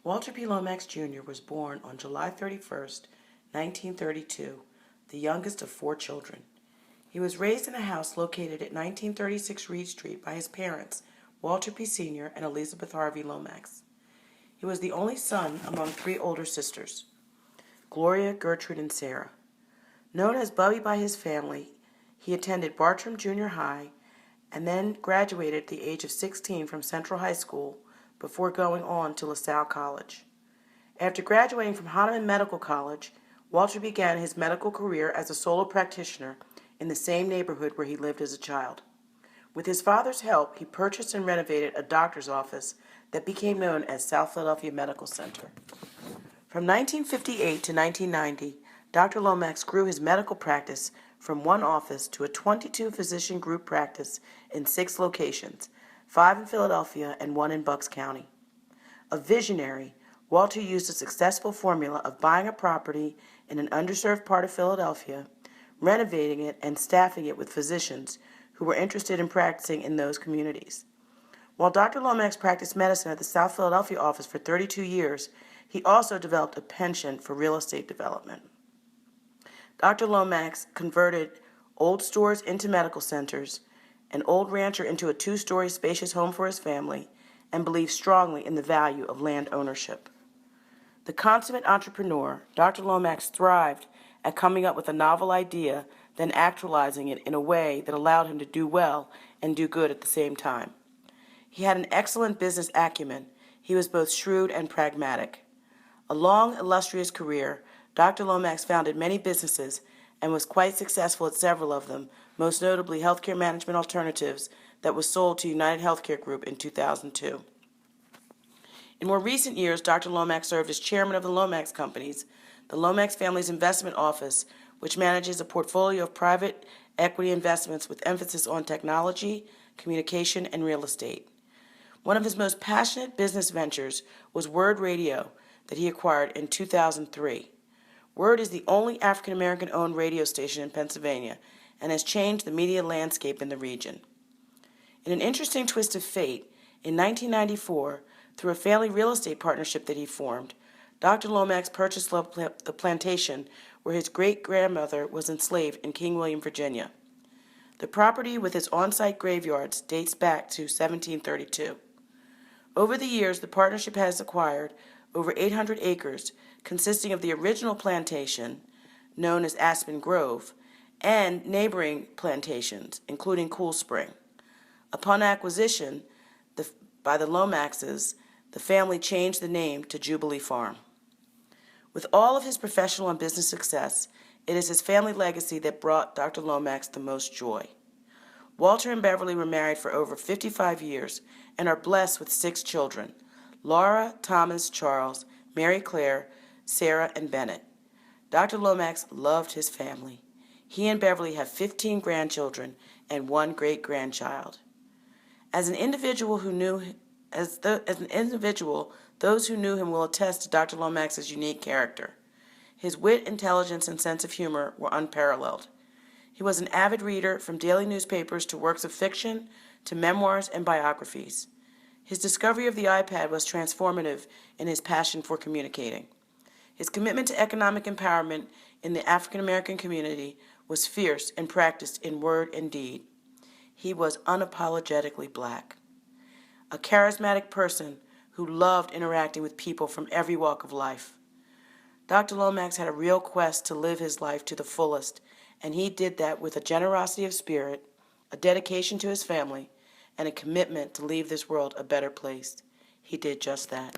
Walter P. Lomax Jr. was born on July 31st, 1932, the youngest of 4 children. He was raised in a house located at 1936 Reed Street by his parents, Walter P. Sr. and Elizabeth Harvey Lomax. He was the only son among 3 older sisters, Gloria, Gertrude, and Sarah. Known as Bubby by his family, he attended Bartram Junior High and then graduated at the age of 16 from Central High School before going on to LaSalle College. After graduating from Hahnemann Medical College, Walter began his medical career as a solo practitioner in the same neighborhood where he lived as a child. With his father's help, he purchased and renovated a doctor's office that became known as South Philadelphia Medical Center. From 1958 to 1990, Dr. Lomax grew his medical practice from one office to a 22-physician group practice in 6 locations, 5 in Philadelphia and 1 in Bucks County. A visionary, Walter used a successful formula of buying a property in an underserved part of Philadelphia, renovating it, and staffing it with physicians who were interested in practicing in those communities. While Dr. Lomax practiced medicine at the South Philadelphia office for 32 years, he also developed a penchant for real estate development. Dr. Lomax converted old stores into medical centers, an old rancher into a 2-story spacious home for his family, and believed strongly in the value of land ownership. The consummate entrepreneur, Dr. Lomax thrived at coming up with a novel idea, then actualizing it in a way that allowed him to do well and do good at the same time. He had an excellent business acumen. He was both shrewd and pragmatic. A long, illustrious career, Dr. Lomax founded many businesses and was quite successful at several of them, most notably Healthcare Management Alternatives, that was sold to United Healthcare Group in 2002. In more recent years, Dr. Lomax served as chairman of the Lomax Companies, the Lomax Family's investment office, which manages a portfolio of private equity investments with emphasis on technology, communication, and real estate. One of his most passionate business ventures was WURD Radio that he acquired in 2003. WURD is the only African-American-owned radio station in Pennsylvania and has changed the media landscape in the region. In an interesting twist of fate, in 1994, through a family real estate partnership that he formed, Dr. Lomax purchased the plantation where his great-grandmother was enslaved in King William, Virginia. The property with its on-site graveyards dates back to 1732. Over the years, the partnership has acquired over 800 acres consisting of the original plantation, known as Aspen Grove, and neighboring plantations, including Cool Spring. Upon acquisition by the Lomaxes, the family changed the name to Jubilee Farm. With all of his professional and business success, it is his family legacy that brought Dr. Lomax the most joy. Walter and Beverly were married for over 55 years and are blessed with 6 children: Laura, Thomas, Charles, Mary Claire, Sarah, and Bennett. Dr. Lomax loved his family. He and Beverly have 15 grandchildren and 1 great-grandchild. As an individual, those who knew him will attest to Dr. Lomax's unique character. His wit, intelligence, and sense of humor were unparalleled. He was an avid reader, from daily newspapers to works of fiction to memoirs and biographies. His discovery of the iPad was transformative in his passion for communicating. His commitment to economic empowerment in the African American community was fierce and practiced in word and deed. He was unapologetically black. A charismatic person who loved interacting with people from every walk of life. Dr. Lomax had a real quest to live his life to the fullest, and he did that with a generosity of spirit, a dedication to his family, and a commitment to leave this world a better place. He did just that.